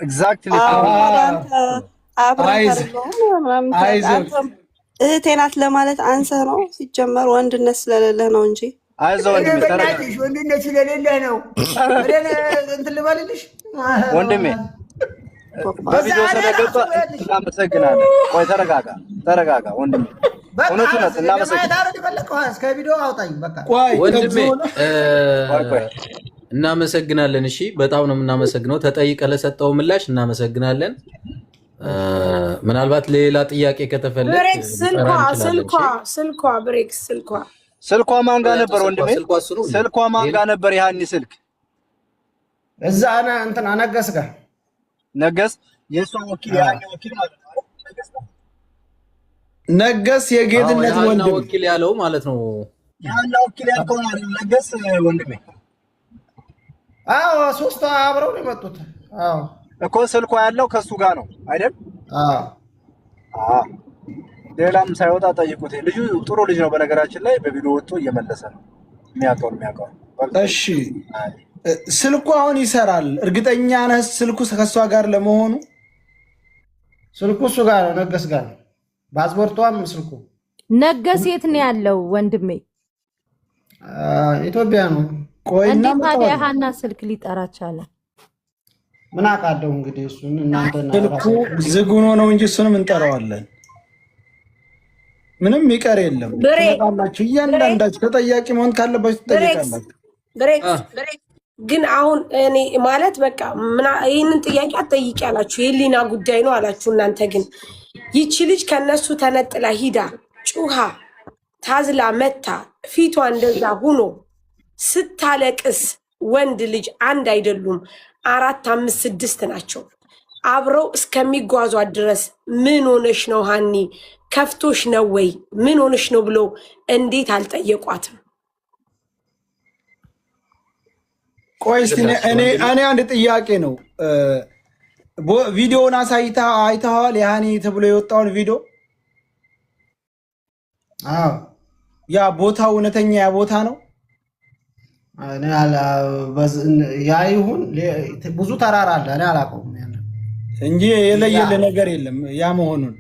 ኤግዛክትሊ እህቴ ናት ለማለት አንሰህ ነው። ሲጀመር ወንድነት ስለሌለህ ነው እንጂ አይዞህ ወንድሜ፣ ተረጋግሽ። ወንድነት ስለሌለህ ነው። እንትን ልበልልሽ ወንድሜ በቪዲዮ ስለገባ እናመሰግናለን። ቆይ ተረጋጋ ወንድሜ፣ እውነቱን ነው። እናመሰግናለን። እስከ ቪዲዮ አውጣኝ በቃ። ወንድሜ እናመሰግናለን። እሺ በጣም ነው የምናመሰግነው። ተጠይቀህ ለሰጠው ምላሽ እናመሰግናለን። ምናልባት ሌላ ጥያቄ ከተፈለገ ስልኳ ማን ጋር ነበር ወንድሜ? ስልኳ ማን ጋር ነበር? ያኒ ስልክ እዛ እንትን አነገስ ጋር ነገስ የሷ ወኪል ያኒ ወኪል ማለት ነው። ነገስ የጌትነት ወንድም ወኪል ያለው ማለት ነው። ያና ወኪል ያልከው ማለት ነገስ ወንድሜ። አዎ ሶስቱ አብረው ነው የመጡት። አዎ እኮ ስልኳ ያለው ከሱ ጋር ነው አይደል? አዎ ሌላም ሳይወጣ ጠይቁት። ልጁ ጥሩ ልጅ ነው በነገራችን ላይ በቪዲዮ ወጥቶ እየመለሰ ነው የሚያውቀው። እሺ ስልኩ አሁን ይሰራል? እርግጠኛ ነህ ስልኩ ከሷ ጋር ለመሆኑ? ስልኩ እሱ ጋር ነው፣ ነገስ ጋር ነው። ፓስፖርቷም ስልኩ ነገስ የት ነው ያለው ወንድሜ? ኢትዮጵያ ነው። ቆይና ታዲያ ሀና ስልክ ሊጠራ ቻለ? ምን አውቃለሁ እንግዲህ እሱን እናንተና ስልኩ ዝግ ሆኖ ነው እንጂ እሱንም እንጠራዋለን። ምንም ይቀር የለም። ተጠቃላችሁ፣ እያንዳንዳችሁ ተጠያቂ መሆን ካለባችሁ ትጠይቃላችሁ። ብሬክ ግን አሁን እኔ ማለት በቃ ይህንን ጥያቄ አትጠይቂ ያላችሁ የሊና ጉዳይ ነው አላችሁ እናንተ። ግን ይቺ ልጅ ከነሱ ተነጥላ ሂዳ ጩሃ ታዝላ መታ ፊቷ እንደዛ ሁኖ ስታለቅስ ወንድ ልጅ አንድ አይደሉም 4 5 6 ናቸው አብረው እስከሚጓዟት ድረስ ምን ሆነሽ ነው ሃኒ ከፍቶሽ ነው ወይ ምን ሆነሽ ነው ብሎ እንዴት አልጠየቋትም? ቆይ እስቲ እኔ አንድ ጥያቄ ነው። ቪዲዮውን አይተኸዋል? ያኒ ተብሎ የወጣውን ቪዲዮ? አዎ ያ ቦታው እውነተኛ ያ ቦታ ነው? እኔ ያ ይሁን ብዙ ተራራ አለ እኔ አላውቀውም እንጂ የለየለ ነገር የለም ያ መሆኑን